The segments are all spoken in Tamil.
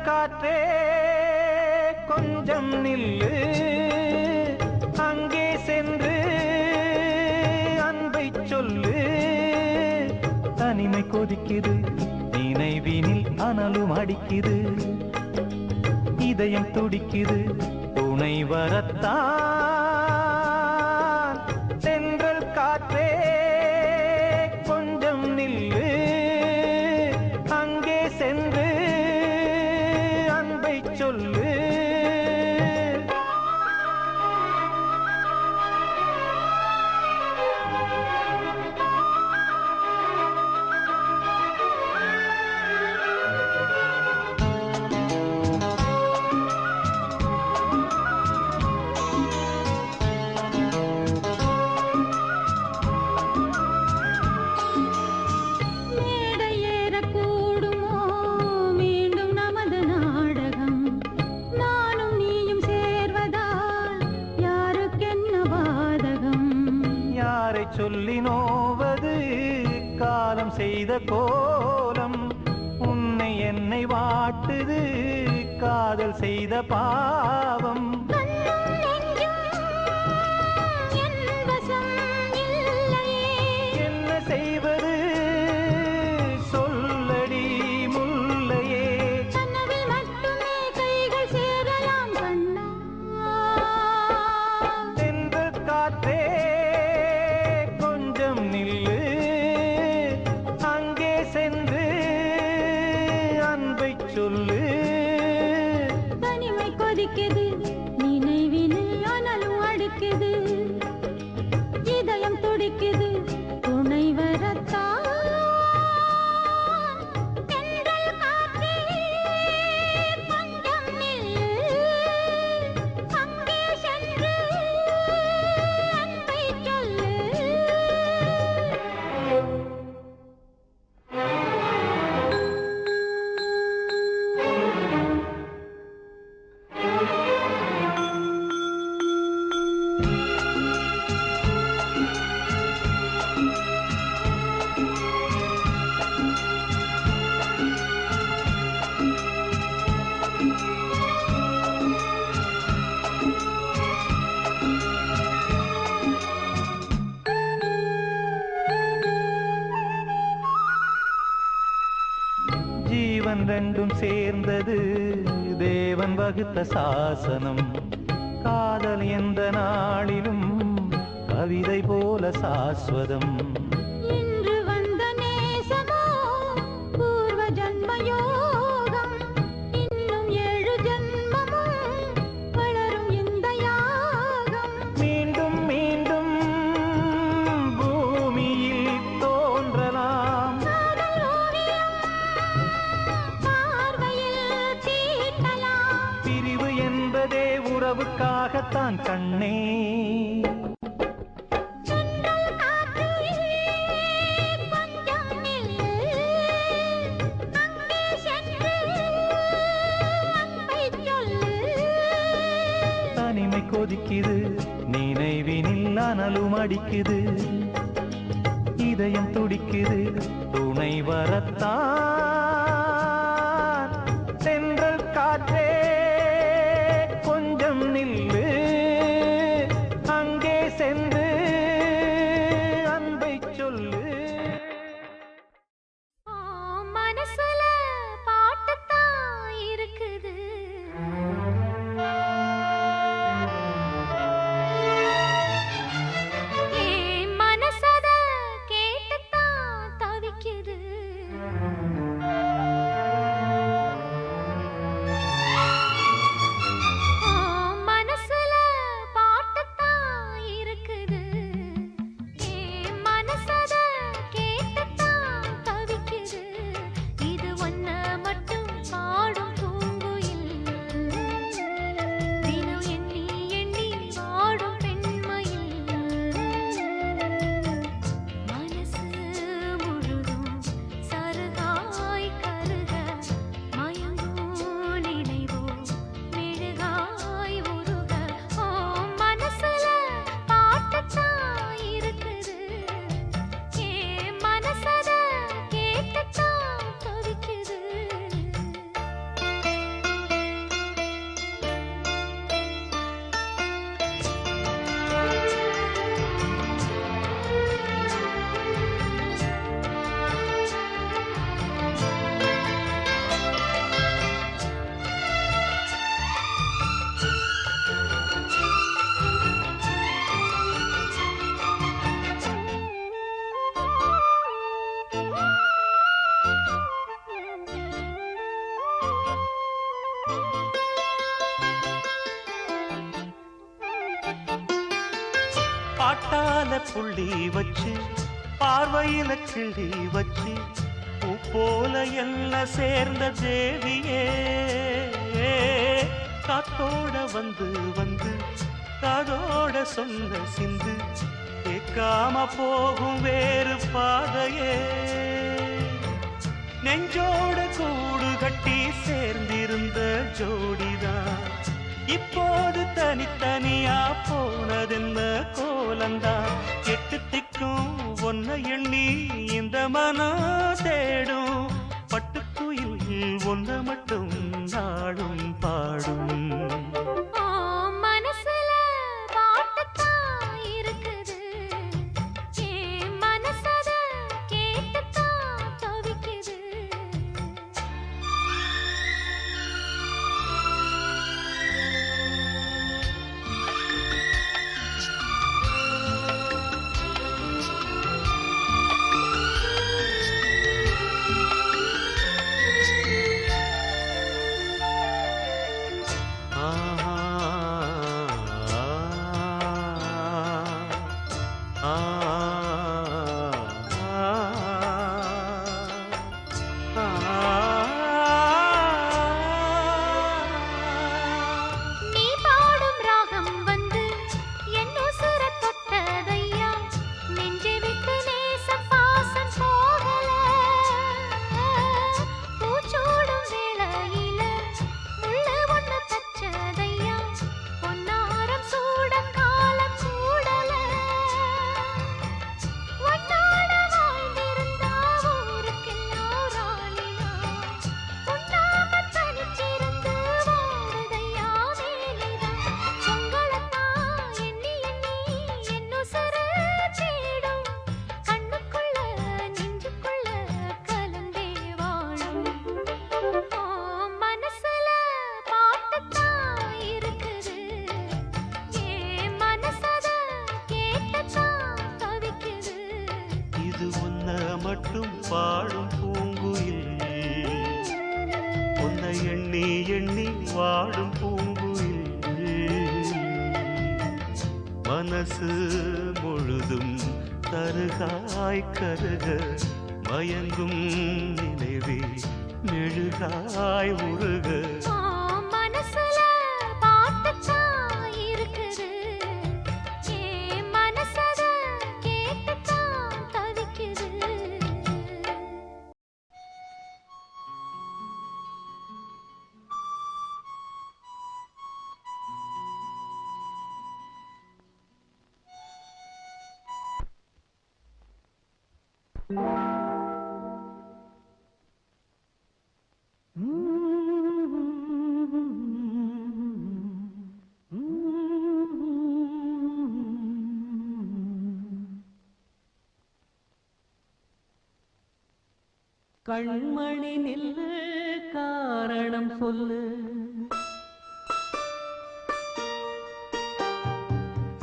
காற்றே கொஞ்சம் நில்லு, அங்கே சென்று அன்பை சொல்லு. தனிமை கொதிக்குது, நினைவினில் அனலும் அடிக்குது, இதயம் துடிக்குது, துணை வரத்தான். தென்றல் காற்றே கொஞ்சம் நில்லு, அங்கே சென்று சொல்லு. சொல்லி நோவது காலம் செய்த கோலம், உன்னை என்னை வாட்டுது காதல் செய்த பாவம். என்ன செய்வது சொல்லடி முல்லையே, தென்றல் காற்றே நில்லு, அங்கே சென்று அன்பை சொல்லு. தனிமை கொதிக்குது, நினைவினில் அனலும் அடிக்குது, இதயம் துடிக்குது, துணை வரத்தான். ஜீவன் ரெண்டும் சேர்ந்தது தேவன் வகுத்த சாசனம், காதல் எந்த நாளிலும் கவிதை போல சாஸ்வதம். இன்று வந்த நேசமோ பூர்வ ஜன்மயோகம், இன்னும் 7 ஜன்மமும் வளரும் இந்த யாகம். மீண்டும் மீண்டும் பூமியில் தோன்றலாம், பிரிவு என்பதே உறவுக்காகத்தான் கண்ணே. தனிமை கொதிக்குது, நினைவினில் அனலும் அடிக்குது, இதயம் துடிக்குது, துணை வரத்தான். தென்றல் காற்றே கொஞ்சம் நில்லு, அங்கே சென்று அன்பை சொல்லு. மனசுல பாட்டுத்தான் இருக்குது, மனசத கேட்டுத்தான் தவிக்குது. பாட்டால புள்ளி வச்சு பார்வையில கிள்ளி வச்சு பூ போல எல்லாம் சேர்ந்த தேவியே காத்தோட வந்து வந்து காதோட சொன்ன சிந்து கேட்காம போகும் வேறு பாதையே நெஞ்சோட கூடு கட்டி சேர்ந்திருந்த ஜோடிதான் இப்போது தனித்தனியா போனதென்ன கோலந்தான் எட்டு திக்கும் ஒன்ன எண்ணி இந்த மனம் தேடும் பட்டுக்குயில் ஒன்ன மட்டும் நாடும் பாடும் மட்டும் பாடும் பூங்குயில் உன்னை எண்ணி எண்ணி வாடும் பூங்குயில் மனசு முழுதும் தருகாய் கருக மயங்கும் நினைவே மெழுகாய் உருக கண்மணி நில்லு காரணம் சொல்லு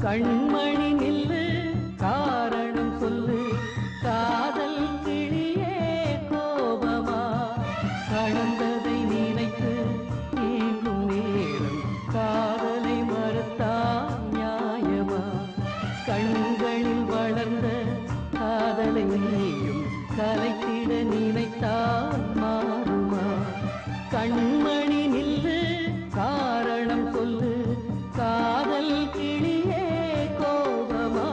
கண்மணி நில்லு காரணம் சொல்லு காதல் கிளியே கோபமா கடந்ததை நினைத்து நீங்கும் நேரம் காதலை மறுத்தால் நியாயமா கண்களில் வளர்ந்த காதலை நீயும் கலைத்திட நினைத்தால் மாறுமா கண்மணி நில்லு காரணம் சொல்லு காதல் கிளியே கோபமா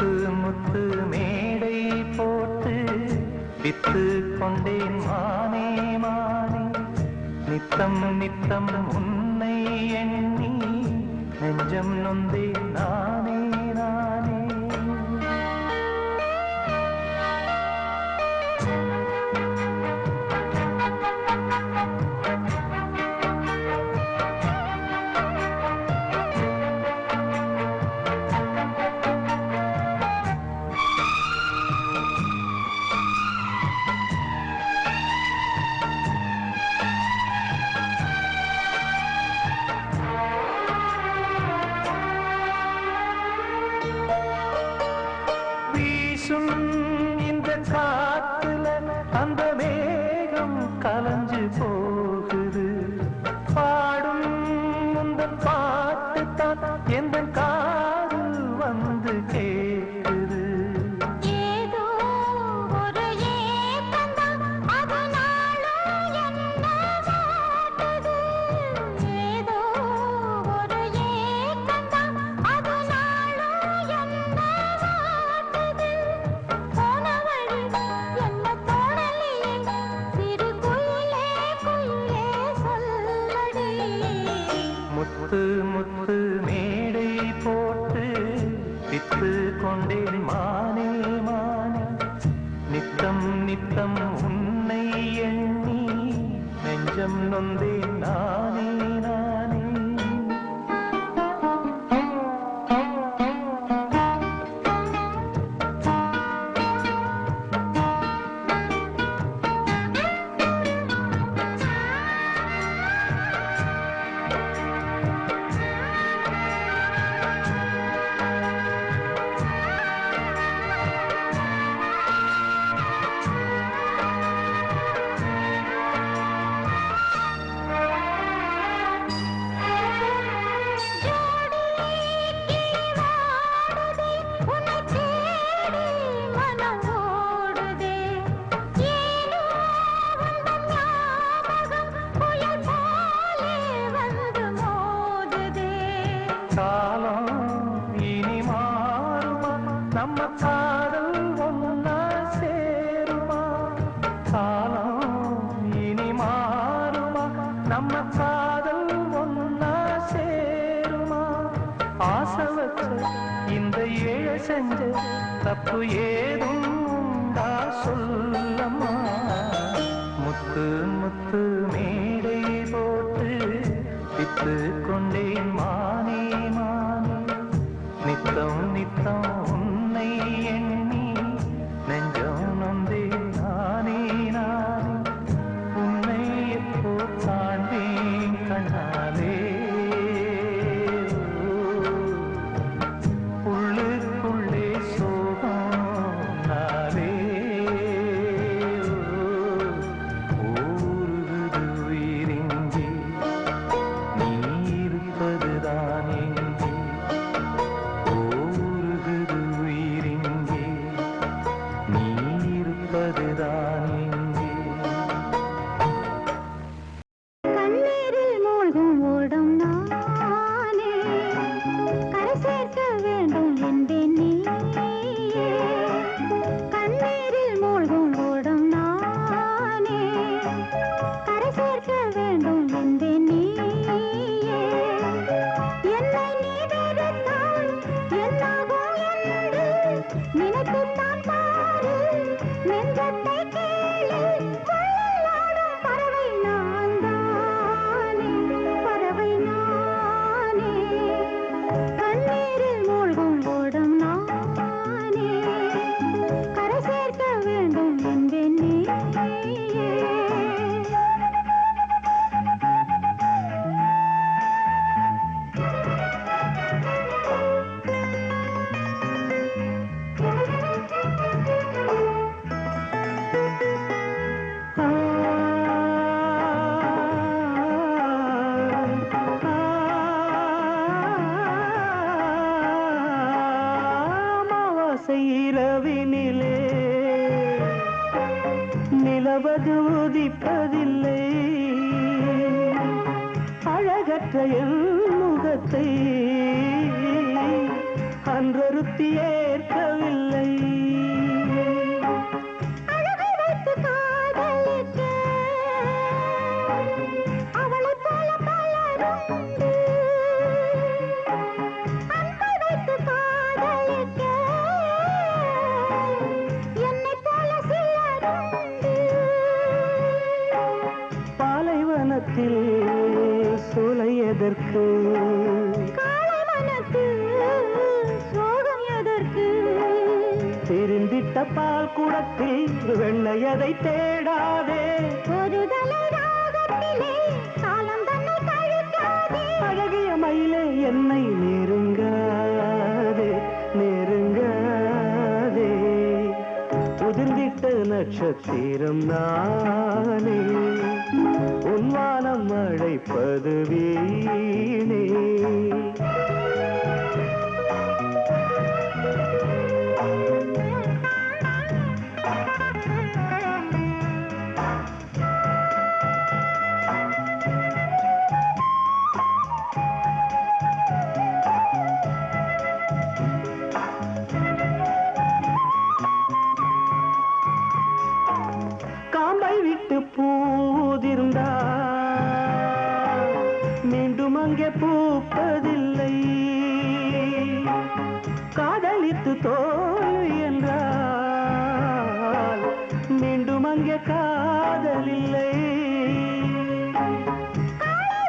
முத்து முத்து மேடை போட்டு வித்து கொண்டேன் மானே மானே நித்தம் நித்தம் உன்னை எண்ணி நெஞ்சம் நொந்தேன் நானே நானே இந்த காத்துல அந்த மேகம் கலஞ்சு போகுது பாடும் இந்த பாட்டு தான் எந்த காதில் வந்து கேக்குது ஏதோ ஒரு ஏக்கம்தான் அது நாளும் என்ன வாட்டுது ஏதோ ஒரு ஏக்கம்தான் அது நாளும் என்ன வாட்டுது போன வழி என்ன தோணலையே சிறு குயிலே குயிலே சொல்லடி முத்து முத்து மேடை போட்டு வித்து கொண்டேன் மானே மானே நித்தம் நித்தம் உன்னை எண்ணி நெஞ்சம் நொந்தேன் நானே நானே நம்ம காதல் ஒன்னா சேருமா காலம் இனி மாறுமா நம்ம காதல் ஒன்னா சேருமா ஆசை வச்ச இந்த ஏழை செஞ்ச தப்பு ஏதும் உண்டா சொல்லம்மா முத்து முத்து மேடை போட்டு வித்து கொண்டேன் மானே மானே நித்தம் நித்தம் உன்னை எண்ணி நெஞ்சம் நொந்தே நானே நானே உன்னை எப்போ காண்பேன் கண்ணாலே உள்ளுக்குள்ளே சோகம் நாளே ஊருது உயிரிங்கே நீ இருப்பதுதான் எங்கே ஊருகுது உயிரிங்கே நீ இருப்பதுதான் எங்கே கண்ணீரில் மூழ்கும் ஓடும் நானே கரை சேர்க்க வேண்டும் என்பேன் நீயே கண்ணீரில் மூழ்கும் ஓடும் நானே கரை சேர்க்க வேண்டும் என்பேன் நீயே என்னை நீ வெறுத்தால் என்னாகும் என்று நினைத்துத்தான் பாரு நெஞ்சத்தை கேளு கொள்ளாடும் பறவை நான் தானே பறவை நானே கண்ணீரில் மூழ்கும் ஓடும் நானே கரை சேர்க்க வேண்டும் என்பேன் நீயே அமாவாசை இரவினிலே நிலவது உதிப்பதில்லை அழகற்ற என் முகத்தை அன்றொருத்தி ஏற்கவில்லை எதற்கு காளை மனத்து சோகம் எதற்கு தெரிந்திட்ட பால் குடத்தில் வெள்ளையதை தேடாதே ஒரு தலை ராகத்திலே காலம் தன்னை கழிக்காதே அழகிய மயிலே என்னை நெருங்காதே நெருங்காதே உதிர்ந்திட்ட நட்சத்திரம் நானே உன்வானம் அழைப்பது வீணே காம்பை விட்டு பூதிருந்தா மீண்டும் அங்கே பூப்பதில்லை காதலித்து தோல்வி என்றால் மீண்டும் அங்கே காதலில்லை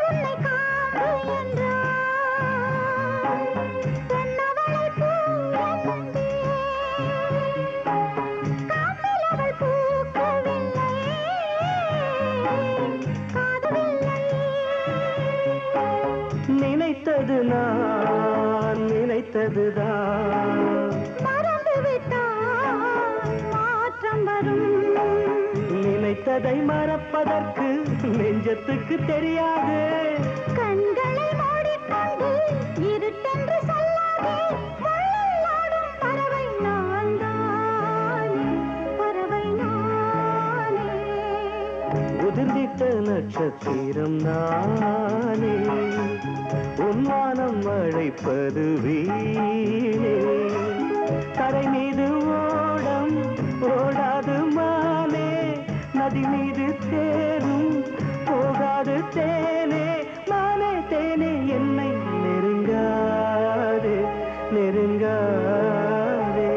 உன்னை காம்பு என்றால் சொன்னவளை பூ என்பே காம்பில் அவள் பூக்கவில்லை காதவில்லை நினைத்தது நான் நினைத்ததுதான் மறந்து விட்டால் மாற்றம் வரும் நினைத்ததை மறப்பதற்கு நெஞ்சத்துக்கு தெரியாது கண்களை மூடிக்கொண்டு இருட்டென்று சொல்லாதே முள்ளில் ஆடும் பறவை நான்தானே பறவை நானே உதிர்ந்திட்ட நட்சத்திரம் நானே உன்வானம் அழைப்பது வீணே தரை மீது ஓடம் ஓடாது மானே நதி மீது தேரும் போகாது தேனே மானே தேனே என்னை நெருங்காதே நெருங்காதே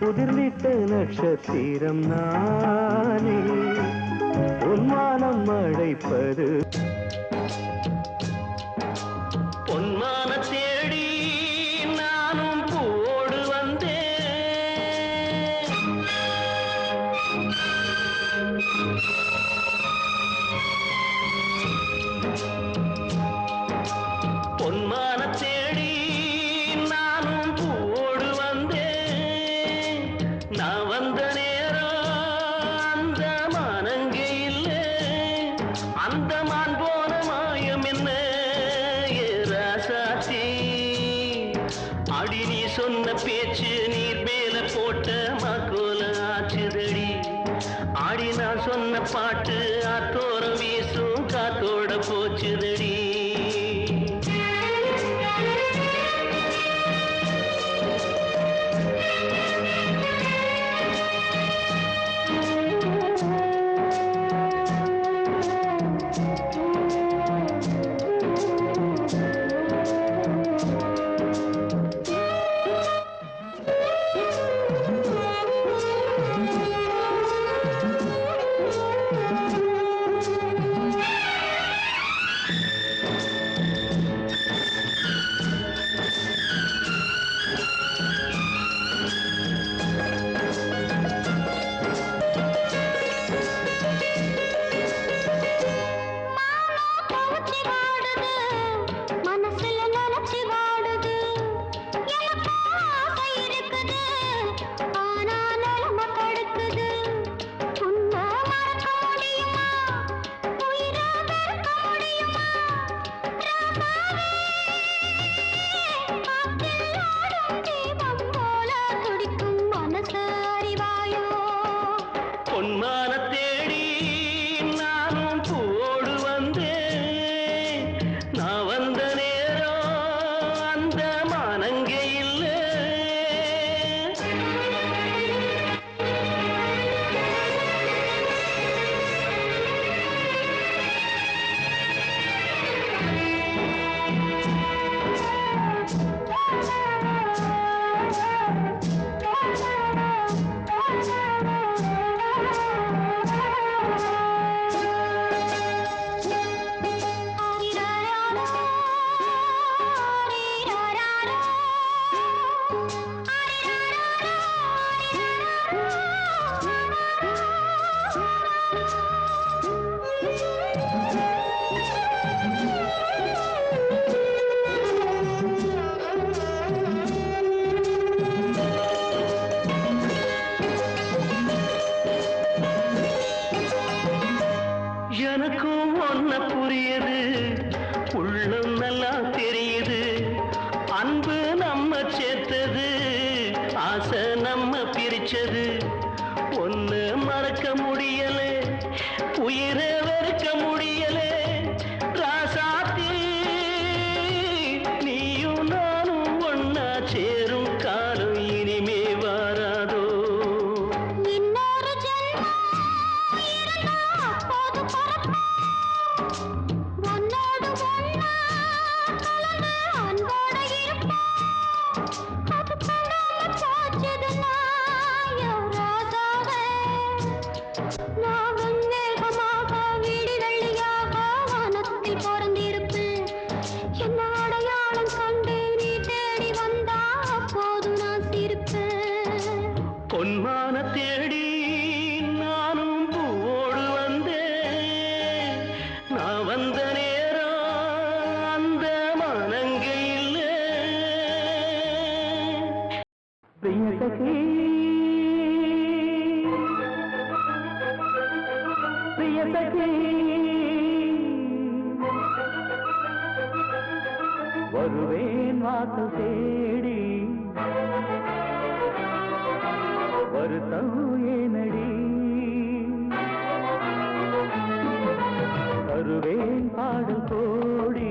உதிர்ந்திட்ட நட்சத்திரம் நானே உன்வானம் அழைப்பது பொன்மான தேடி நானும் பூவோடு வந்தேன் பொன்மான தேடி நானும் பூவோடு வந்தேன் நான் வந்த நேரம் அந்த மானங்கே இல்லை அந்த மான் போன மாயம் என்ன ஏராசாத்தி அடி நீ சொன்ன பேச்சு நீர் மேல போட்ட மக்கோல ஆச்சுதடி ஆடி நான் சொன்ன பாட்டு ஆத்தோரம் வீசும் காத்தோட போச்சுதடி ஆசை நம்ம பிரிச்சது ஒன்னு மறக்க முடியல உயிரை வெறுக்க முடியல ராசாத்தி நீயும் நானும் ஒன்னா சேரும் காலம் இனிமே வாராதோ இன்னொரு ஜென்மம் இருந்தா அப்போது பிறப்போம். உன்னோடு ஒண்ணா கலந்து அன்போட இருப்போம். அது படாம போச்சதுன்னா யோராதாவே. நான் வெண்மேகமாக வீடு வெள்ளியாக வானத்தில் பிறந்திருப்பேன். என்ன அடையாளம் கண்டு நீ தேடி வந்தா அப்போது நான் சிரிப்பேன். பொன்மான தேடி நானும் பூவோடு வந்தேன் நான் வந்த நேரம் அந்த மானங்க இல்லை பிரிய சகி பிரிய சகி வருவேன் வாசல் தேடி வருத்தம் ஏனடி தருவேன் பாடல் கோடி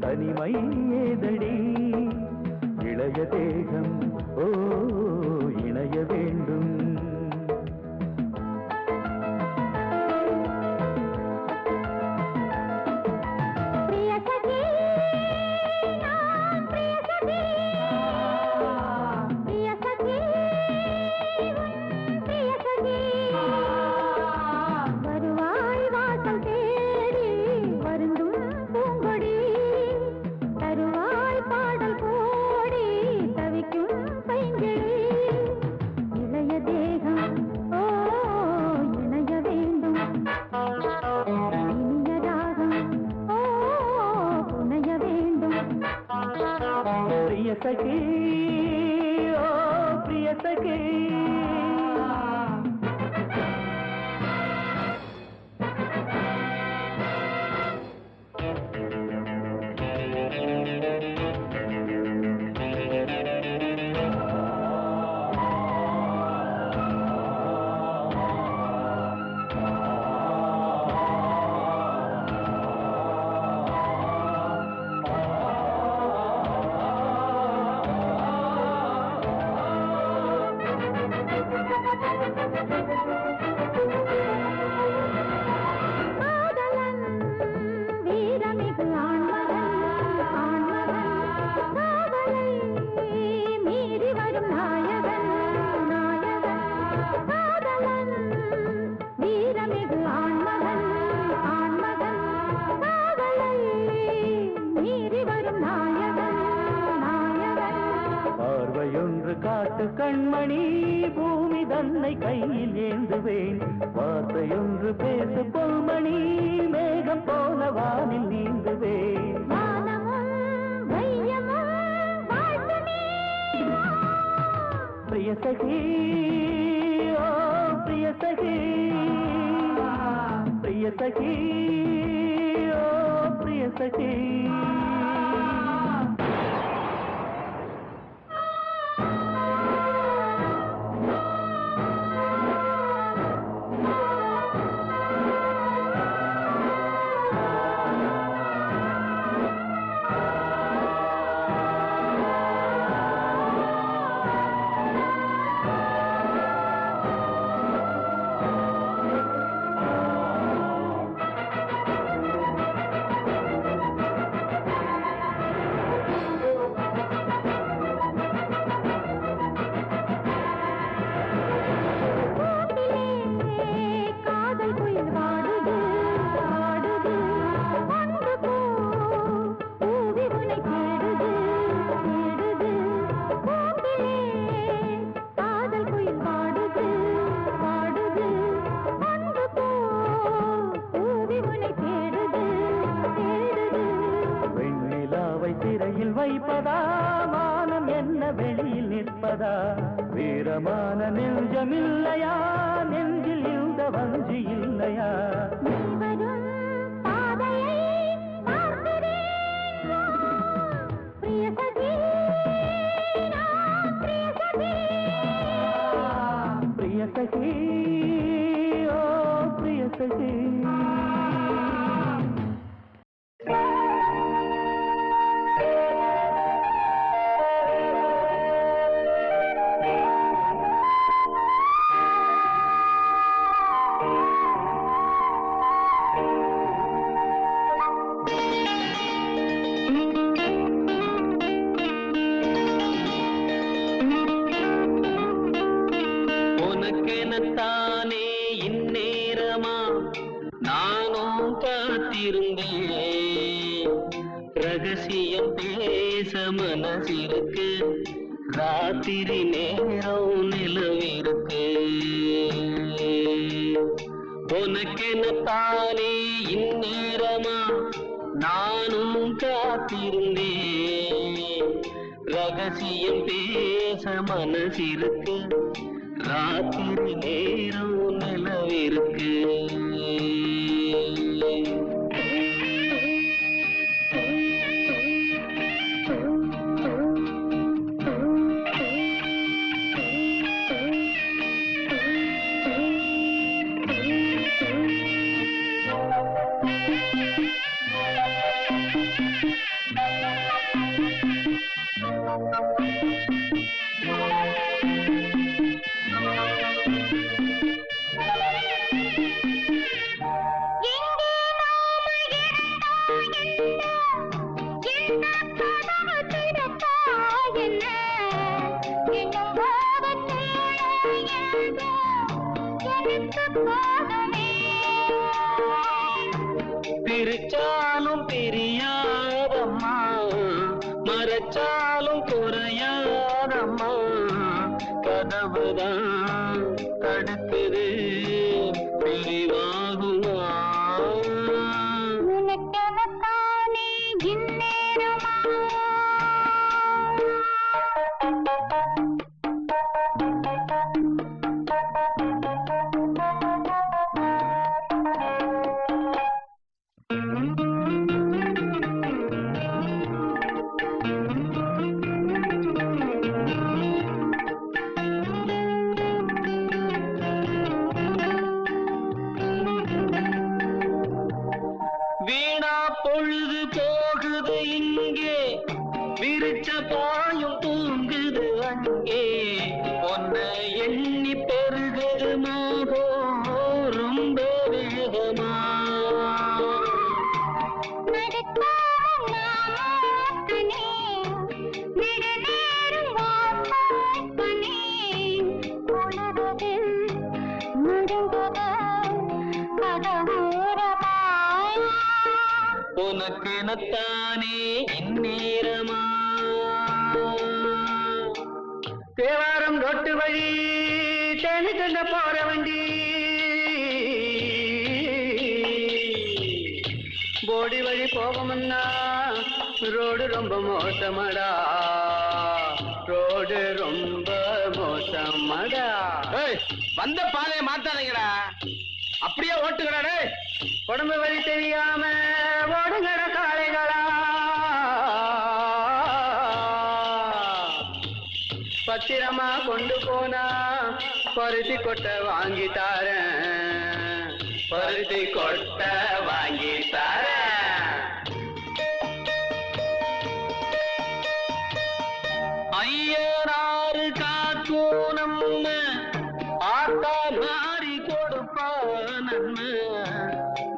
தனிமை ஏதடி இளைய தேகம் ஓ இணைய வேண்டும் பிரிய சகி நான் பிரிய சகி பிரிய சகி உன் பிரிய சகி வருவாய் வாசல் தேடி வருந்தும் பூங்கொடி தருவாய் பாடல் கோடி தவிக்கும் பைங்கிழி இளைய தேகம் ஓ இணைய வேண்டும் இனிய ராகம் ஓ புனைய வேண்டும் பிரிய சகி ஓ பிரிய சகி காதலன் வீரமிகு ஆண்மகன் காதலை மீறி வரும் நாயகன் காதலன் வீரமிகு ஆண்மகன் காதலை மீறி வரும் நாயகன் பார்வையொன்று காட்டு கண்மணி பூமி தன்னை கையில் ஏந்துவேன் வார்த்தையொன்று பேசு பொன்மணி மேகம் போல வானில் நீந்துவேன் வானமும் வையமும் வாழ்த்துமே பிரிய சகி ஓ பிரிய சகி பிரிய சகி ஓ பிரிய சகி காதல் குயில் வாடுது வாடுது ஒன்று போ பூவி உனை தேடுது தேடுது பூவிலே காதல் குயில் வாடுது வாடுது ஒன்று போ பூவி உனை தேடுது தேடுது வெண்ணிலாவை திரையில் வைப்பதா வானம் என்ன வெளியில் நிற்பதா வீரமான நெஞ்சமில்லையா நெஞ்சில் இந்த வஞ்சி இல்லையா நீ வரும் பாதையை பார்க்கிறேன் பிரிய சகி நான் பிரிய சகி सखी ओ प्रिय सखी உனக்கெனத்தானே இந்நேரமா நானும் காத்திருந்தேன் ரகசியம் பேச மனசிருக்கு ராத்திரி நேரம் நிலவிருக்கு உனக்கெனத்தானே இந்நேரமா நானும் காத்திருந்தேன் ரகசியம் பேச மனசிருக்கு ராத்திரி நேரம் நிலவிருக்கு பிரிச்சாலும் பிரியாதம்மா மறைச்சாலும் குறையாதம்மா கதவுதான் தடுக்குது பிரிவாகுமா உனக்கெனத்தானே இந்நேரமா வீணா பொழுது போகுது இங்கே விரிச்ச பாயும் தூங்குது அங்கே ஒன்ன எண்ணி பெருகுது மோகம் ரொம்ப வேகமா உனக்கெனத்தானே இந்நேரமா தேவாரம் ரொட்டு வழி தேனி தந்த போற வண்டி போடி வழி போகமுன்னா ரோடு ரொம்ப மோசமடா ரோடு ரொம்ப மோசமடா வந்த பாதையை மாத்தாதீங்கடா அப்படியே ஓட்டுங்கடா உடம்பு வழி தெரியாம ஓடுங்கட காளைகளா பத்திரமா கொண்டு போனா பருத்தி கொட்டை வாங்கி தாரேன் பருத்தி கொட்டை வாங்கி தாரேன் ஐயனாறு காக்கும் நம்ம ஆத்தா மாறி கொடுப்பா நன்மை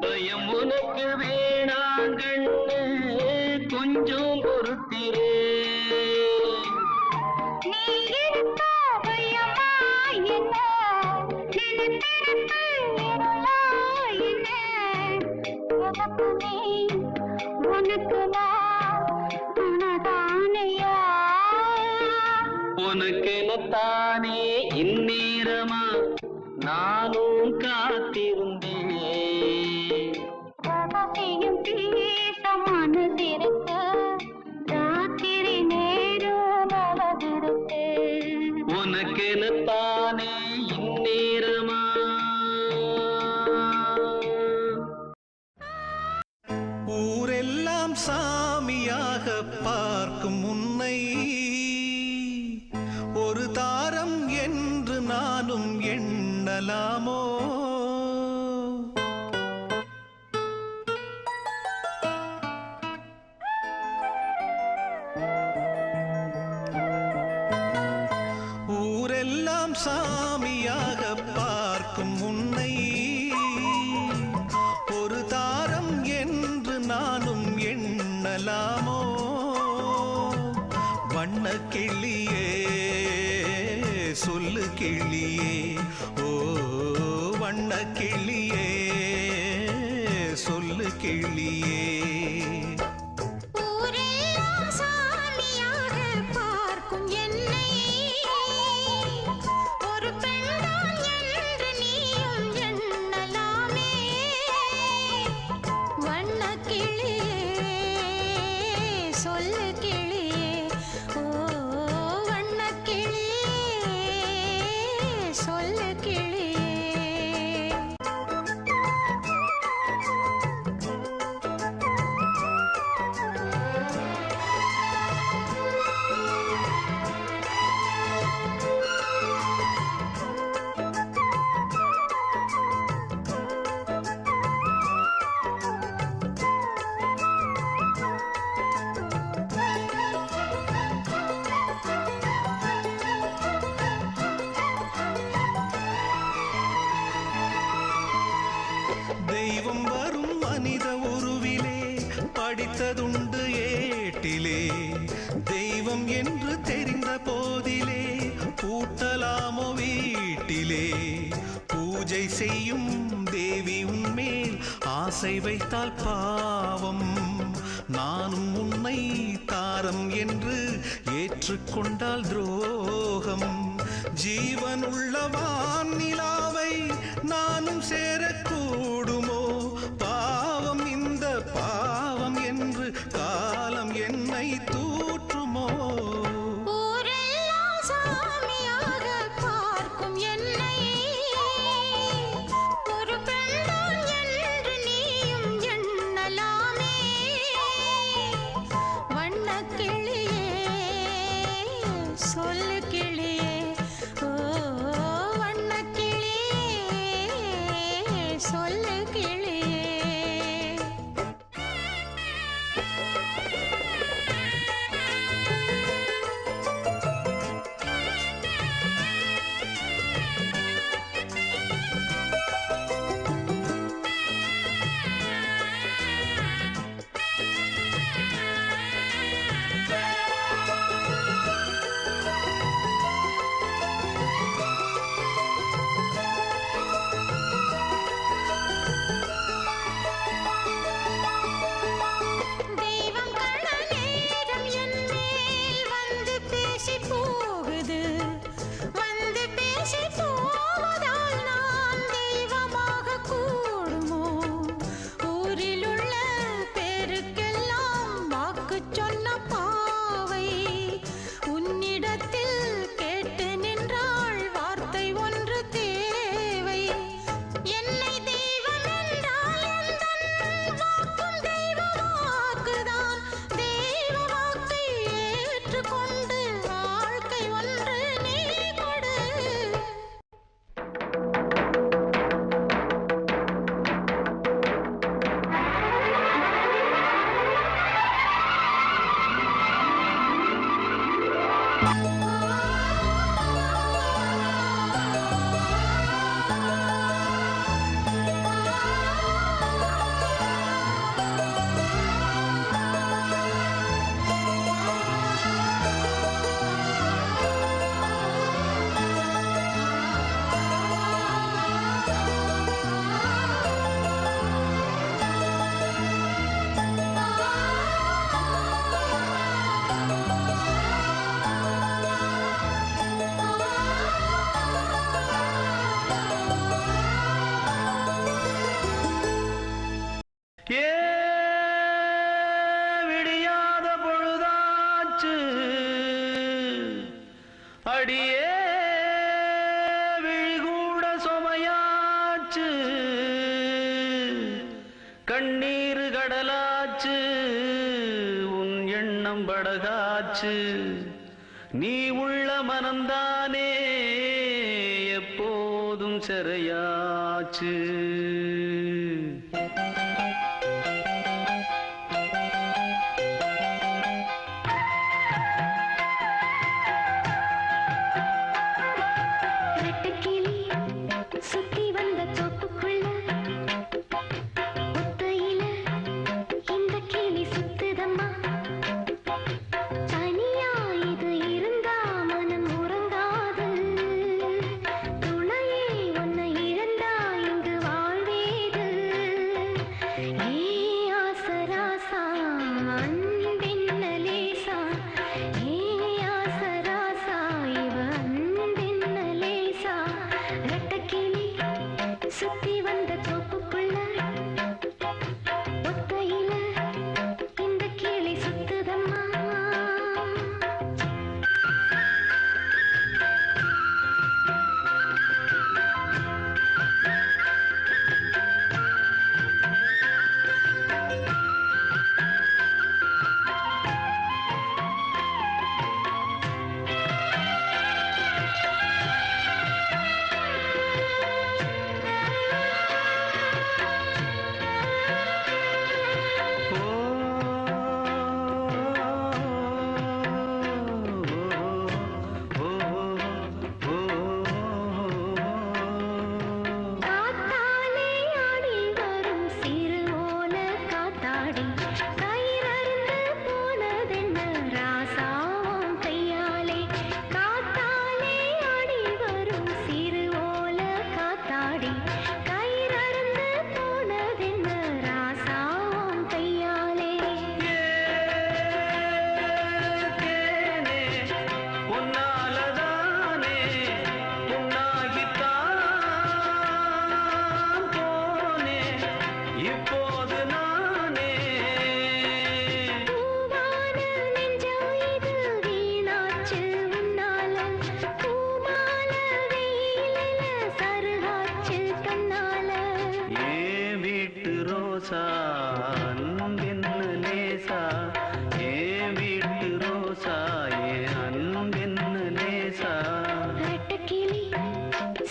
பயம் உனக்கு வேணாங்கண்ணு கொஞ்சம் பொறுத்திரே உனக்கெனத்தானே இந்நேரமா நானும் காத்திருந்தேன் உனக்கெனத்தானே இந்நேரமா ஊரெல்லாம் சாமியாக பார்க்கும் உன்னை ஒரு தாரம் என்று நானும் எண்ண எண்ணலாமோ? ஊரெல்லாம் சாமியாக பார்க்கும் உன்னை ஒரு தாரம் என்று நானும் எண்ணலாமோ? வண்ண கிளியே சொல்லு கிளியே, ஓ வண்ண கிளியே சொல்லு கிளியே. தெய்வம் வரும் மனித உருவிலே படித்ததுண்டு ஏட்டிலே, தெய்வம் என்று தெரிந்த போதிலே பூட்டலாமோ வீட்டிலே? பூஜை செய்யும் தேவி உன்மேல் ஆசை வைத்தால் பாவம், நானும் உன்னை தாரம் என்று ஏற்றுக்கொண்டால் துரோகம். ஜீவனுள்ள வானிலாவை நானும் சேரக்கூடுமோ? பாவம் இந்த பாவம் என்று காலம் என்னை தூற்றுமோ? விடியாத பொழுதாச்சு அடியே, விழிகூட சுமையாச்சு, கண்ணீர் கடலாச்சு, உன் எண்ணம் படகாச்சு. நீ உள்ள மனம்தானே எப்போதும் சிறையாச்சு. சுத்தி வந்த தோப்புக்குள்ள ஒத்தையில இந்த கிளி சுத்துதம்மா. தனியா இது இருந்தா மனம் உறங்காது. துணையே உன்னை இழந்தா இங்கு வாழ்வேது. ஏ ஆசராசா அன்பென்ன லேசா. ஏ ஆசராசா இவ அன்பென்ன லேசா. ரெட்டக்கிளி சுத்தி வந்த தோப்புக்குள்ள ஒத்தையில இந்த கிளி சுத்துதம்மா. காத்தாலே ஆடி வரும் சிறு ஓல காத்தாடி கயிறறுந்து போனதென்ன ராசாவும் கையாலே. காத்தாலே ஆடி வரும் சிறு ஓல காத்தாடி கயிறறுந்து போனதென்ன ராசாவும் கையாலே. தேனே உன்னாலதானே உன்னாகித்தான் போனே இப்போது நானே. பூவான நெஞ்சோ இது வீணாச்சு உன்னால. பூமால வெயிலில சருகாச்சு கண்ணால. ஏன் வீட்டு ரோசா அன்பென்ன லேசா. ஏன் வீட்டு ரோசா ஏன் அன்பென்ன லேசா. ரெட்டக்கிளி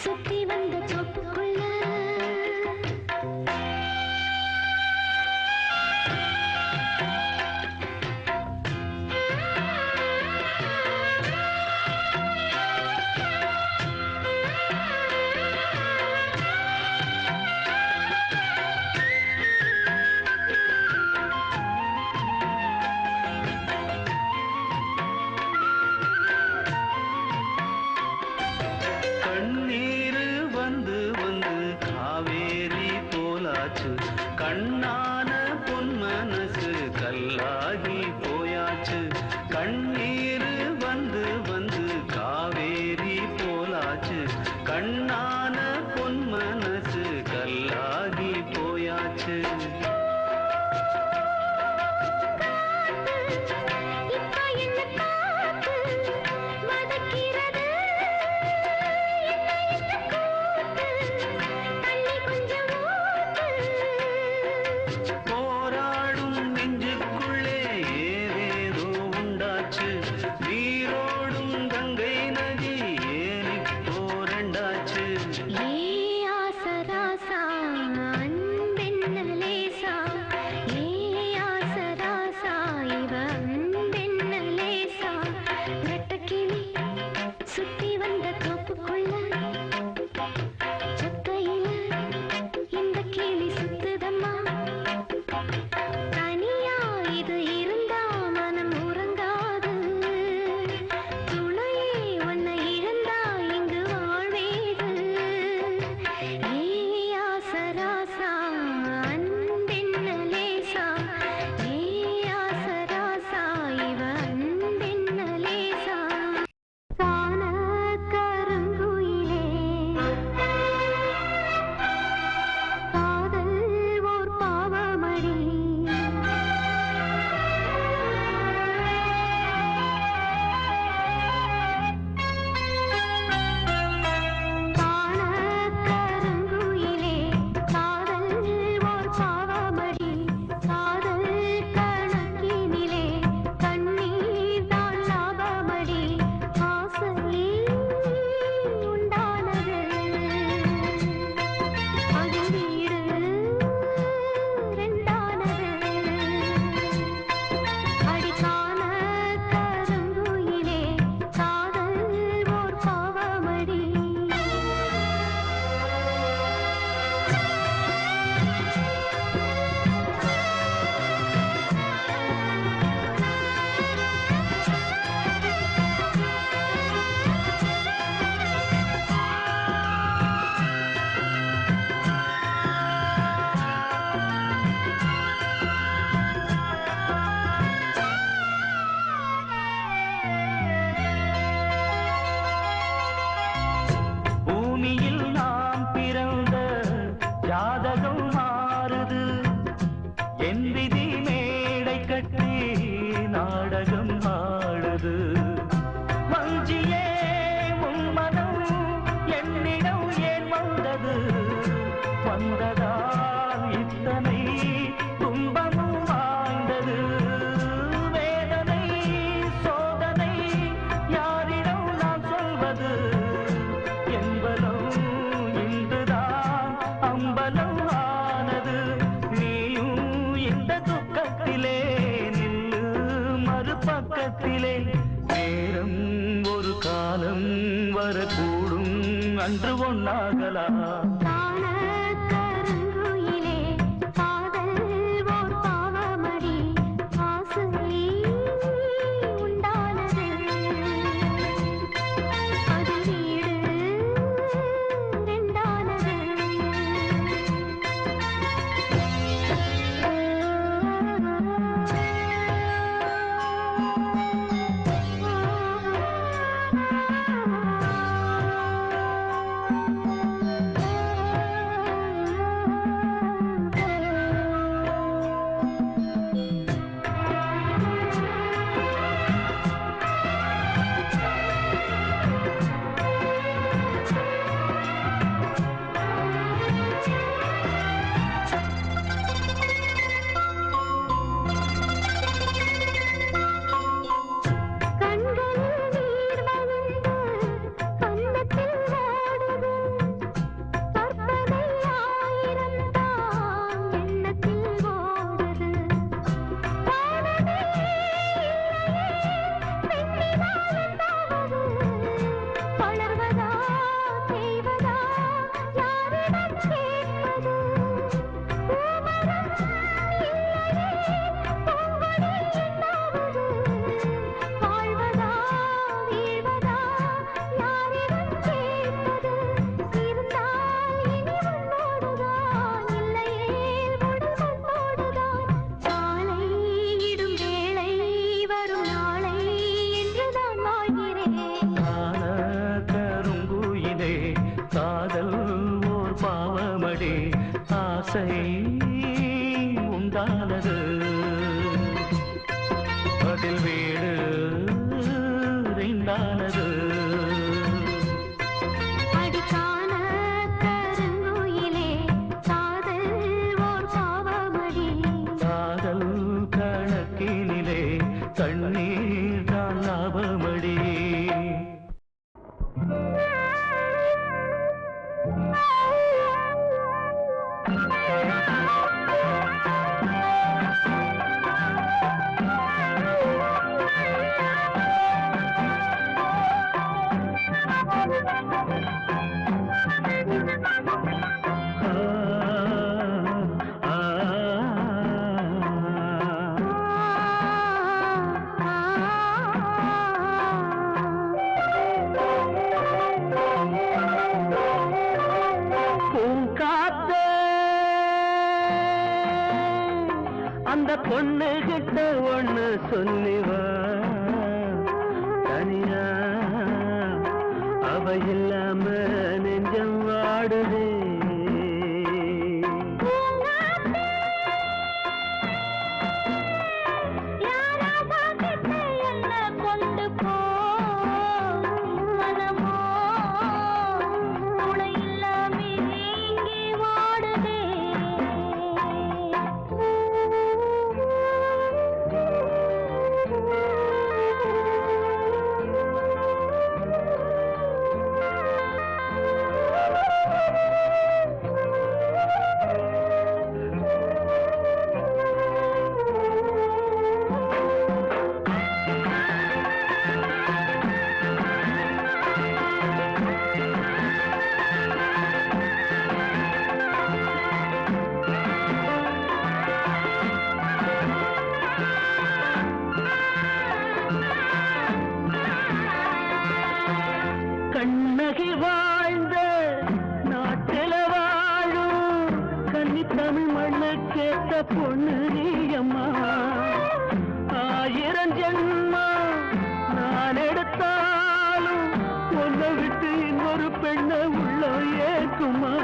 சுத்தி வந்த தோப்புக்குள்ள கண்ணீரு வந்து வந்து காவேரி போலாச்சு. கண்ணான பொன் மனசு கல்லாகி போயாச்சு. கண்ணீரு வந்து வந்து காவேரி போலாச்சு. கண்ணான பொன் மனசு கல்லாகி போயாச்சு. இப்ப என்ன காத்து வதக்கிறது. என்ன இந்த கூத்து தண்ணி கொஞ்சம் ஊத்து. போராடும் நெஞ்சுக்குள்ளே ஏதேதோ உண்டாச்சு. நீரோடும் கங்கை நதி ஏனிப்போ ரெண்டாச்சு. அன்று ஒன்னாகலாம். காண கருங்குயிலே காதல் ஓர் பாவமடி ஆசை உண்டானது அது வீடு ரெண்டானது ஆசை உண்டானது அதில் வீடு ரெண்டானது அடிக்கான கருங்குயிலே காதல் ஓர் பாவமடி காதல் கணக்கினிலே தண்ணீர் தான் லாபமடி அந்த பொண்ணு கிட்ட ஒண்ணு சொல்லிவா தனியா அவ இல்லாம நெஞ்சம் வாடுதே கண்ணகி வாழ்ந்த நாட்டில வாழும் கன்னி தமிழ் மண்ணுக்கேத்த பொண்ணு நீயம்மா 1000 ஜென்மா நான் எடுத்தாலும் ஒன்ன விட்டு இன்னொரு பெண்ணை உள்ள ஏக்குமா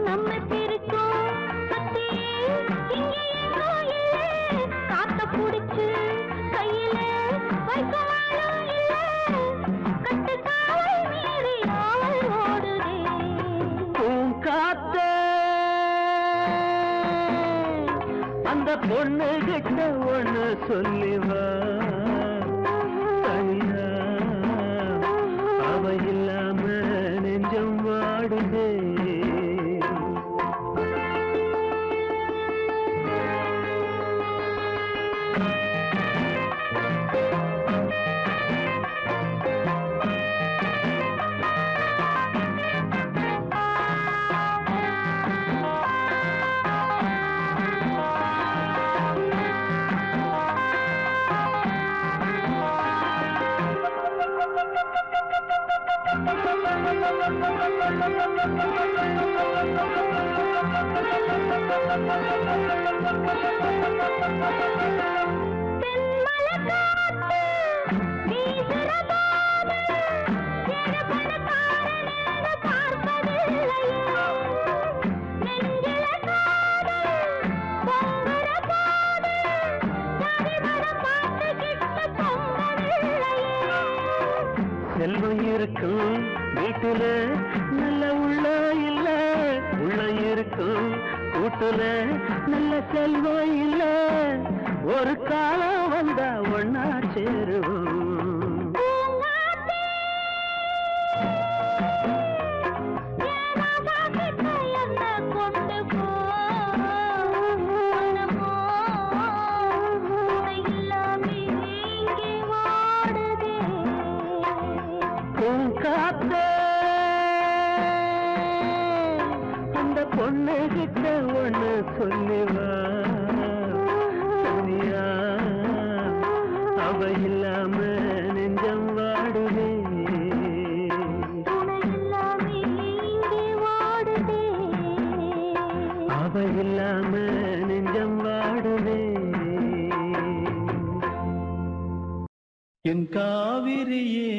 நம்ம திருக்கும் காத்த புடிச்சு கையில வைக்கவாலும் இல்லை கட்டுக்காவல் மீறி ஆவல் ஓடுதே பூங்காத்த அந்த பொண்ணு கிட்ட ஒண்ணு சொல்லிவா தனியா அவ இல்லாம நெஞ்சம் வாடுதே செல்வம் இருக்கும் வீட்டுல நல்ல உள்ள இல்ல, உள்ள இருக்கும் கூட்டுல நல்ல செல்வம் இல்ல, ஒரு காலம் வந்தா ஒன்னா சேருவோம். அந்த பொண்ணு கிட்ட ஒண்ணு சொல்லிவா சந்தியா, அவ இல்லாம நெஞ்சம் வாடுதே, அவ இல்லாம நெஞ்சம் வாடுதே. என் காவிரியே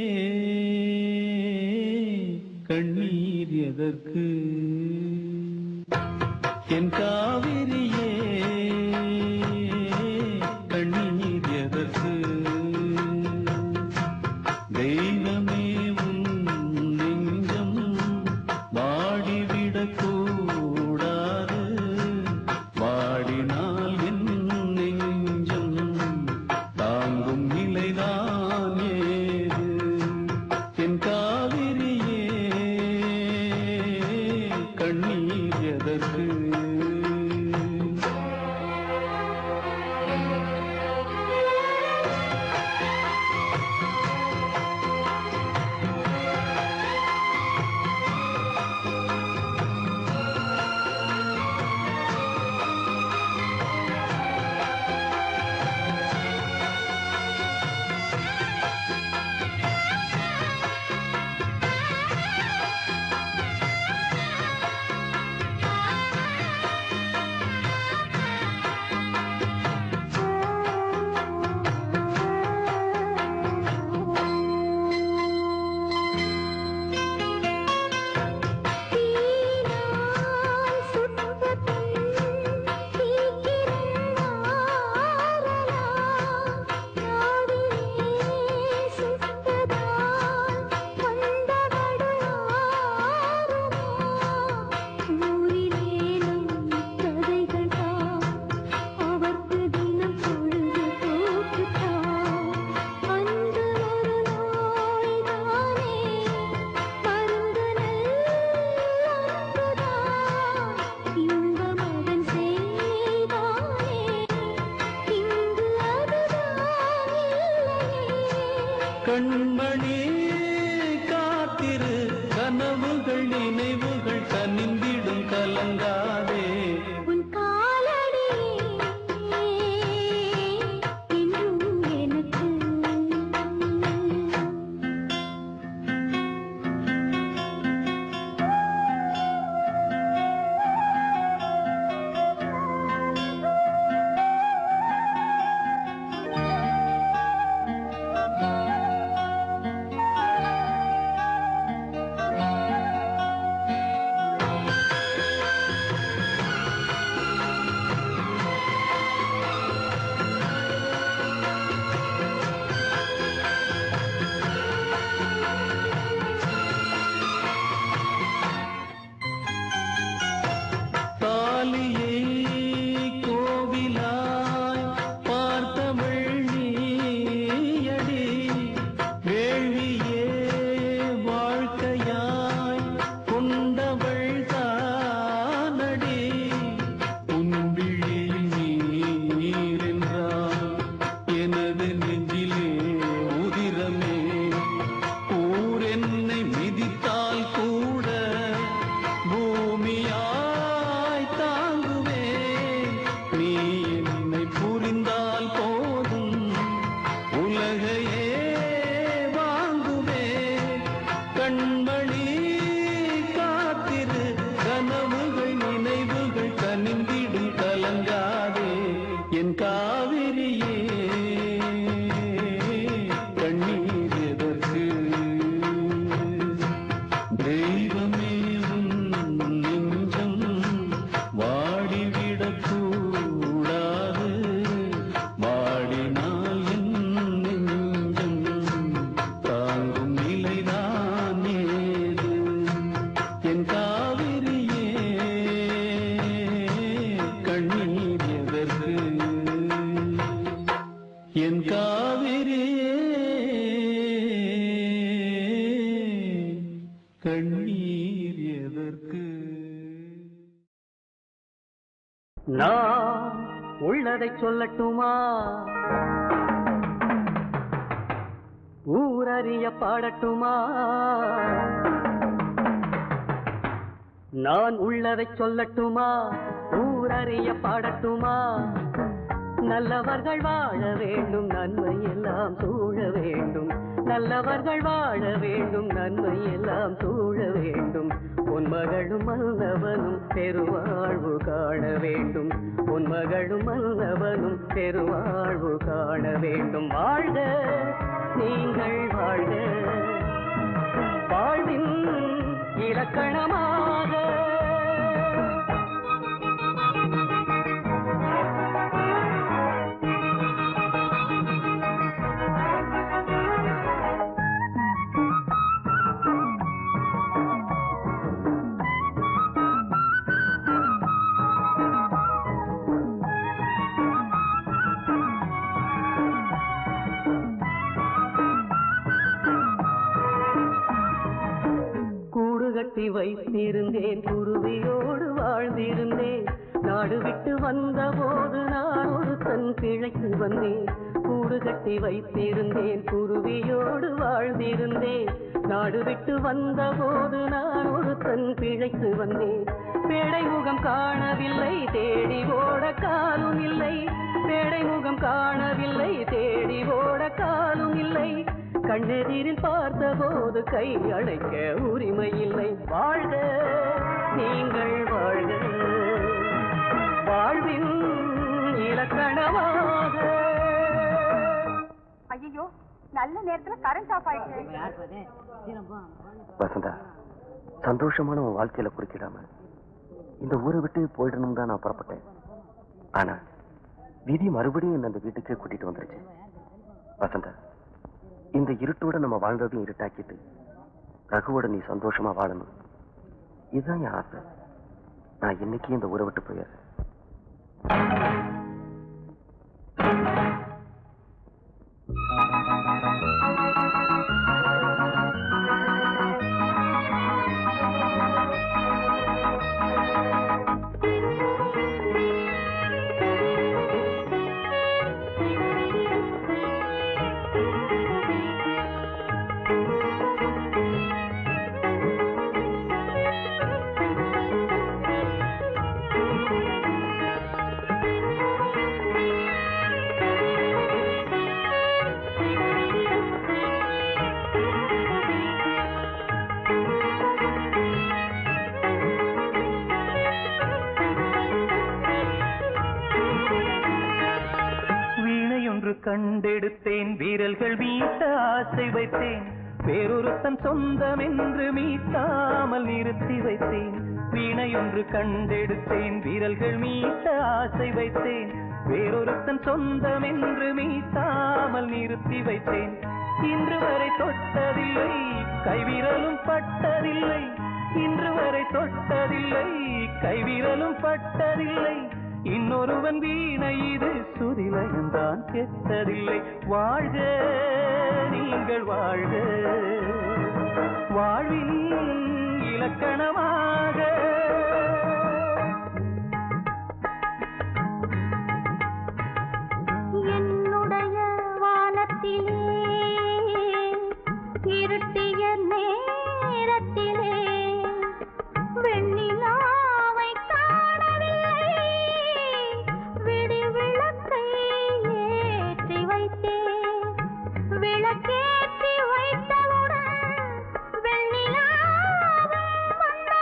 கண்ணீர் எதற்கு, என் காவிரியே கண்ணீர் எதற்கு, தெய்வமே உன் நெஞ்சம் வாடிவிடக் கூடாது, வாடினால் என் நெஞ்சம் தாங்கும் நிலைதான் ஏது. என் காவிரியே கண்ணீர் எதற்கு, கண்மணி காத்திரு, கனவுகள் நினைவுகள் கனிந்திடும் கலங்காதே. உன் காலடி இன்னும் எனக்கு தெய்வமே உன் நெஞ்சம் வாடிவிடக் கூடாது. வாடினால் என் நெஞ்சம் தாங்கும் நிலைதான் ஏது? என் காவிரியே கண்ணீர் எதற்கு? என் காவிரியே கண்ணீர் எதற்கு? நான் உள்ளதை சொல்லட்டுமா? ஊரறிய பாடட்டுமா? நான் உள்ளதை சொல்லட்டுமா? ஊரறிய பாடட்டுமா? நல்லவர்கள் வாழ வேண்டும், நன்மை எல்லாம் சூழ வேண்டும். நல்லவர்கள் வாழ வேண்டும், நன்மை எல்லாம் சூழ வேண்டும். பொன்மகளும் மன்னவனும் பெருவாழ்வு காண வேண்டும். பொன்மகளும் மன்னவனும் பெருவாழ்வு காண வேண்டும். வாழ்க நீங்கள் வாழ்க, வாழ்வின் இலக்கணமாக. கட்டி வைத்திருந்தேன், குருவியோடு வாழ்ந்திருந்தேன். நாடு விட்டு வந்த போது நான் ஒரு தன் பிழைக்கு வந்தேன். கூடு கட்டி வைத்திருந்தேன், குருவியோடு வாழ்ந்திருந்தேன். நாடு விட்டு வந்த போது நான் ஒரு தன் பிழைக்கு வந்தேன். பேடை முகம் காணவில்லை, தேடி ஓட காலும் இல்லை. பேடை முகம் காணவில்லை, தேடி ஓட காலும் இல்லை. கண்ணெதிரில் பார்த்த போது கை அழைக்க உரிமை இல்லை. வாழ்க நீங்கள் வாழ்க, வாழ்வின் இலக்கணமாக. ஐயோ, நல்ல நேரத்துல கரண்ட் ஆஃப் ஆயிடுச்சு. வசந்தா, சந்தோஷமான உன் வாழ்க்கையில குறுக்கிடாம இந்த ஊரை விட்டு போயிடணும் தான் நான் புறப்பட்டேன். ஆனா விதி மறுபடியும் என்ன அந்த வீட்டுக்கே கூட்டிட்டு வந்துருச்சு. வசந்தா, இந்த இருட்டோட நம்ம வாழ்ந்ததையும் இருட்டாக்கிட்டு ரகுவோட நீ சந்தோஷமா வாழணும், இதுதான் என் ஆசை. நான் இன்னைக்கு இந்த ஊரை விட்டு போயிடுறேன். கண்டெடுத்தேன், வீரல்கள் மீட்ட ஆசை வைத்தேன். வேறொருத்தன் சொந்தம் என்று மீட்டாமல் நிறுத்தி வைத்தேன். வீணையொன்று கண்டெடுத்தேன், வீரல்கள் மீட்ட ஆசை வைத்தேன். வேறொருத்தன் சொந்தம் என்று மீட்டாமல் நிறுத்தி வைத்தேன். இன்று வரை தொட்டதில்லை, கைவிரலும் பட்டதில்லை. இன்று வரை தொட்டதில்லை, கைவிரலும் பட்டதில்லை. இன்னொருவன் வீணை இது சுதிலயந்தான் கெட்டதில்லை. வாழ்க நீங்கள் வாழ்க, வாழ்வின் இலக்கணமாக. என்னுடைய வானத்திலே இருட்டிய நேரத்திலே வெண்ணிலாவை காணவில்லை. விடி விளக்கை ஏற்றி வைத்தேன். விளக்கேற்றி வைத்தவுடன் வெண்ணிலாவும் வந்தது.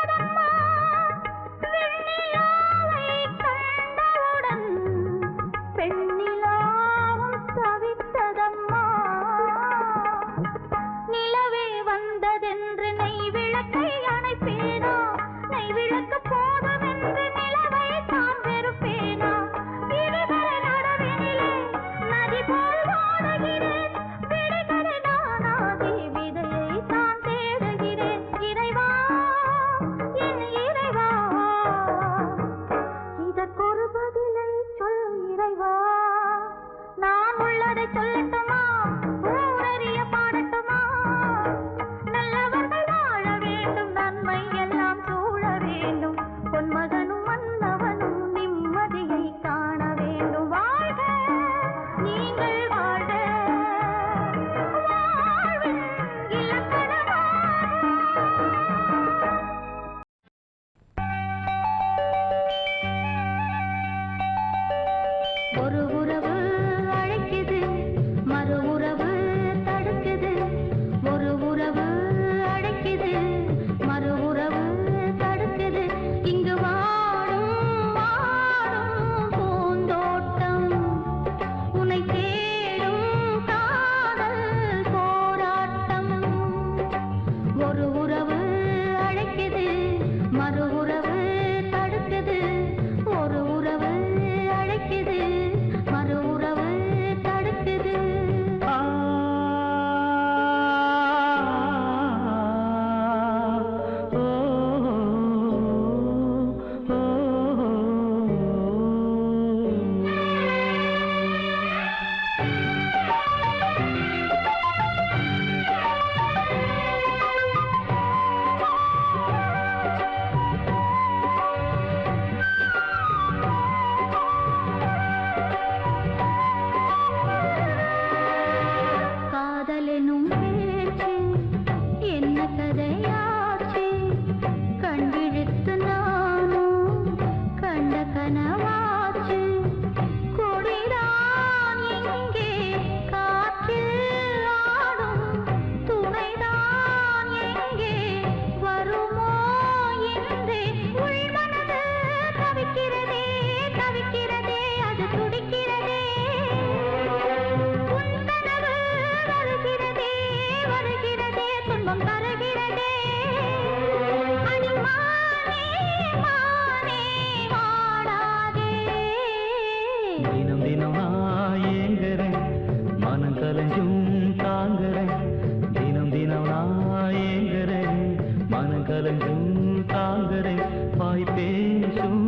வெறும் தாங்கரை வாய் பேசும்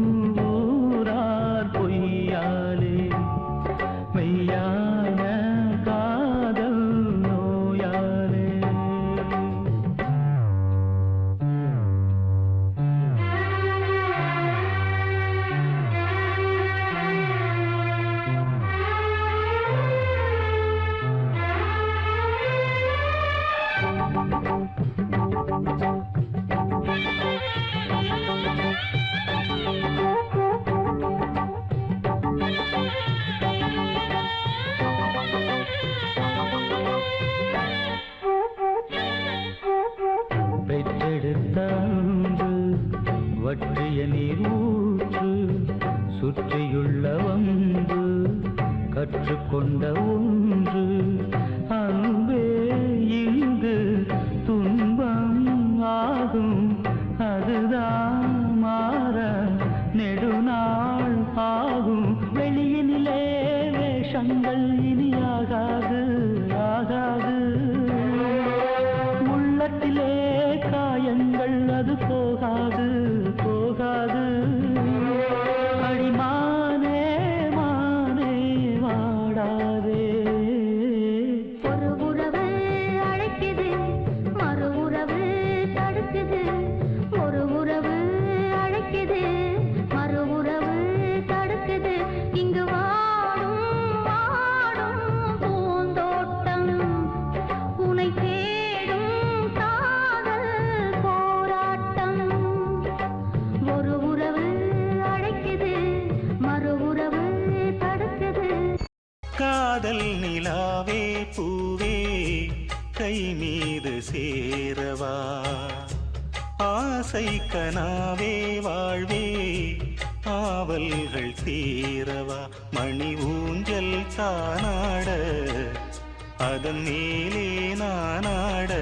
ஊரார் பொய்யாலே மெய்யான காதல் நோயாலே பெற்றெடுத்த அன்பு வற்றிய நீர் ஊற்று சுற்றியுள்ள வம்பு கற்றுக்கொண்ட ஒன்று அன்பே இங்கு துன்பம் ஆகும் அதுதான் மாற நெடுநாள் ஆகும் வெளியினிலே வேஷங்கள் இனியாகாது ஆகாது உள்ளத்திலே காயங்கள் அது போகாது போகாது அடிமானே மானே வாடாதே ஒரு உறவு அழைக்குது மறு உறவு தடுக்குது ஒரு உறவு அழைக்குது மறு உறவு தடுக்குது இங்கு வாடும் வாடும் பூந்தோட்டம் உனை தேடும் காதல் போராட்டம் ஒரு உறவு அழைக்குது மறு உறவு தடுக்குது காதல் நிலாவே பூவே கை மீது சேரவா ஆசை கனாவே வாழ்வே ஆவல்கள் தீரவா மணி ஊஞ்சல் தானாட அதன் மேலே நானாட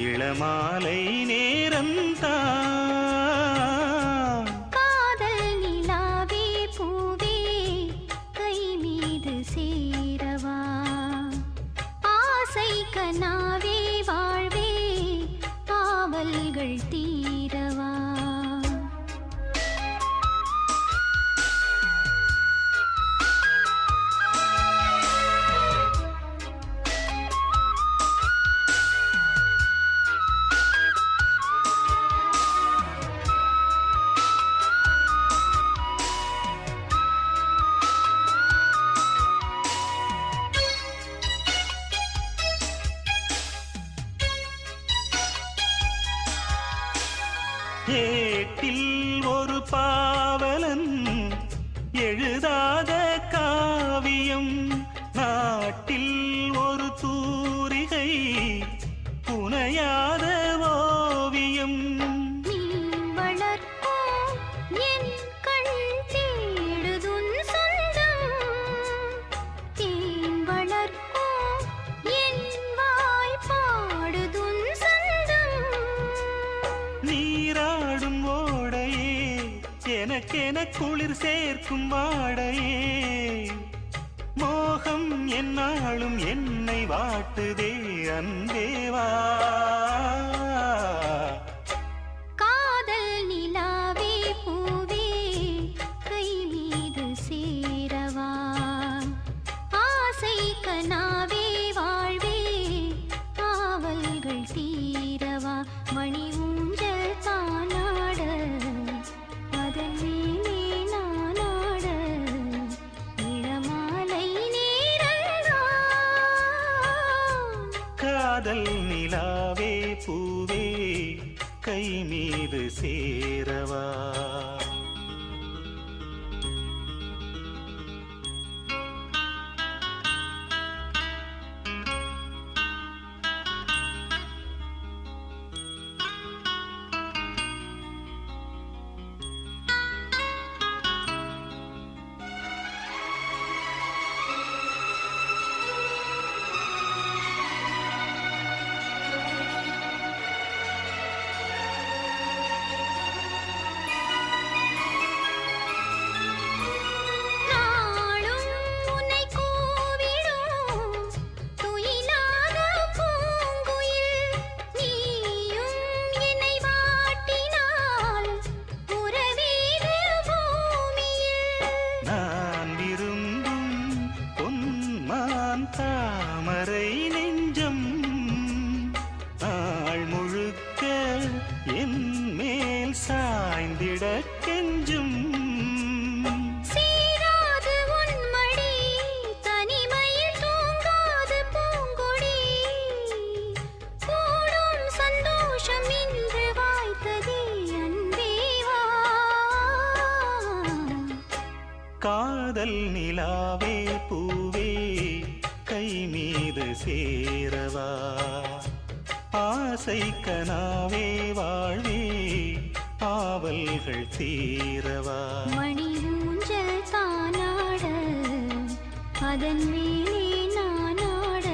இளமாலை நேரம்தான் காதல் நிலாவே பூவே கை மீது சேரவா ஆசை கனாவே வாழ்வே ஆவல்கள் தீரவா ஏட்டில் ஒரு பாவலன் எழுதாத காவியம் நாட்டில் ஒரு தூரிகை புனையாத ஓவியம் நீ வளர்க்கும் என் கண் தேடுதுன் சொந்தம் தேன் வளர்க்கும் என் வாய் பாடுதுன் சொந்தம் நீராடும் ஓடையே எனக்கென குளிர் சேர்க்கும் வாடையே மோகம் என்னாலும் என்னை வாட்டுதே அன்பேவா காதல் நிலாவே பூவே கை மீது சேரவா ஆசை கனாவே வாழ்வே ஆவல்கள் தீரவா மணி ஊஞ்சல் தானாட அதன் மேலே நானாட இளமாலை நேரம்தான் காதல் நிலாவே பூவே கை மீது சேரவா வந்திட கெஞ்சும் சீராது உன்மடி தனிமையில் தூங்காது பூங்கொடி கூடும் சந்தோஷம் இன்று வாய்த்ததே அன்பே வா காதல் நிலாவே பூவே கை மீது சேரவா ஆசை கனாவே வாழ்வே ஆவல்கள் தீரவா மணி ஊஞ்சல் தானாட அதன் மேலே நானாட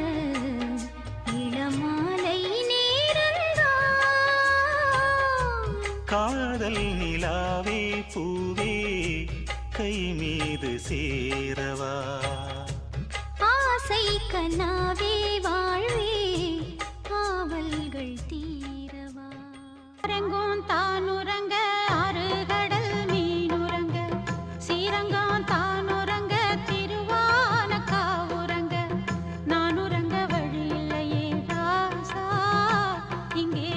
இளமாலை நேரந்தான் காதல் நிலாவே பூவே கை மீது சேரவா ஆசை கனாவே வாழ்வே ஆவல்கள் தீரவா அரங்கும் தானுறங்க ஆறுகடல் மீனுறங்க சீரங்கம் தானுறங்க திருவான காவுறங்க நானுறங்க வழி இல்லையே ராசா இங்கே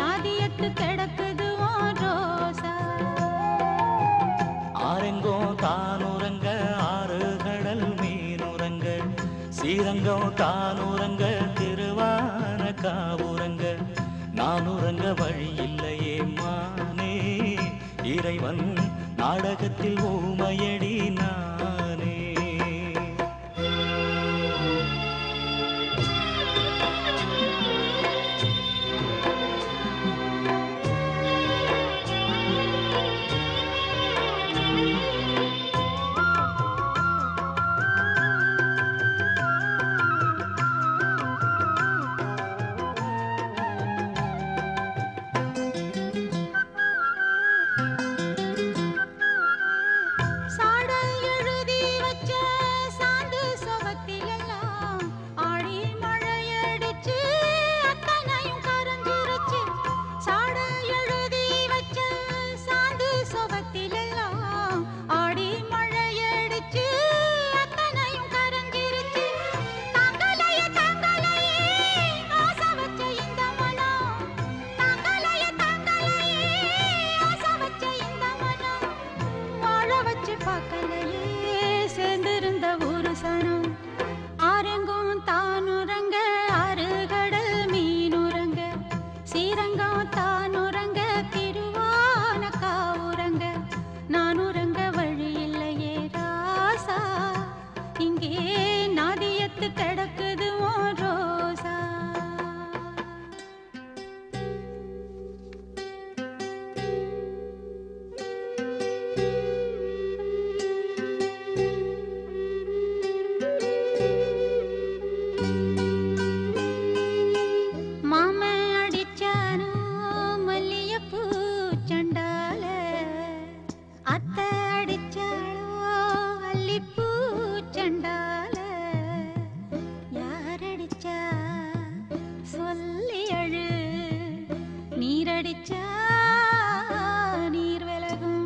நாதியத்து கிடக்குது ஓ ரோசா ஆரெங்கோ தானுறங்க ஆறுகடல் மீனுறங்க சீரங்கம் தானுறங்க திருவான காவுறங்க நானுறங்க வழி இல்லையே மானே இறைவன் நாடகத்தில் ஊமையடி நானே சாடல் எழுதி வச்ச சாந்து சுவத்திலெல்லாம் ஆடி மழையடிச்சு அத்தனையும் கரைஞ்சிருச்சு சாடல் எழுதி வச்ச சாந்து சுவத்திலெல்லாம் ஆடி மழையடிச்சு அத்தனையும் கரைஞ்சிருச்சு தங்களையே ஆசை வச்ச இந்த மனம் தங்களையே ஆசை வச்ச இந்த மனம் வாழ வச்சு பார்க்கலையே சேர்ந்திருந்த ஒரு சனம் ஆரெங்கும் தானுறங்க ஆறுகடல் மீனுறங்க சீரங்கம் தானுறங்க திருவான காவுறங்க நானுறங்க வழி இல்லையே ராசா இங்கே நாதியத்து கிடக்குது ஓ ரோசா மாமன் அடிச்சானோ மல்லியப்பூ சண்டால அத்தை அடிச்சாளோ அல்லிப்பூ சண்டால யாரடிச்சா சொல்லி அழு நீரடிச்சா நீர் விலகும்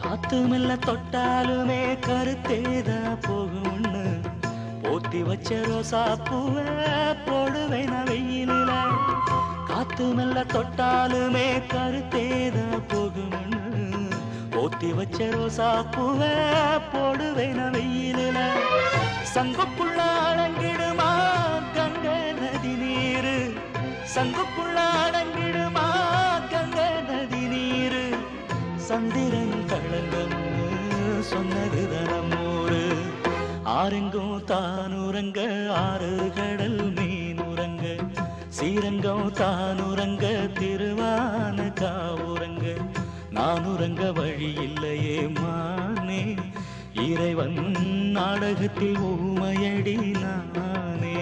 காத்து மெல்ல தொட்டாலுமே கருத்தேதா போகும்னு போத்தி வச்ச ரோசா பூவை போடுவேன் வெயிலில காத்து மெல்ல தொட்டாலுமே கருத்தேதா போகும்னு போத்தி வச்ச ரோசா பூவை போடுவேன் வெயிலில சங்குக்குள்ள அடங்கிடுமா கங்கை நதி நீரு சங்குக்குள்ள அடங்கிடுமா கங்கை நதி நீரு சந்திரன் களங்கம்னு சொன்னது தனமூரு ஆரெங்கும் தானுறங்க ஆறுகடல் மீனுறங்க சீரங்கம் தானுறங்க திருவான காவுறங்க நானுறங்க வழி இல்லையே மானே இறைவன் நாடகத்தில் ஊமையடி நானே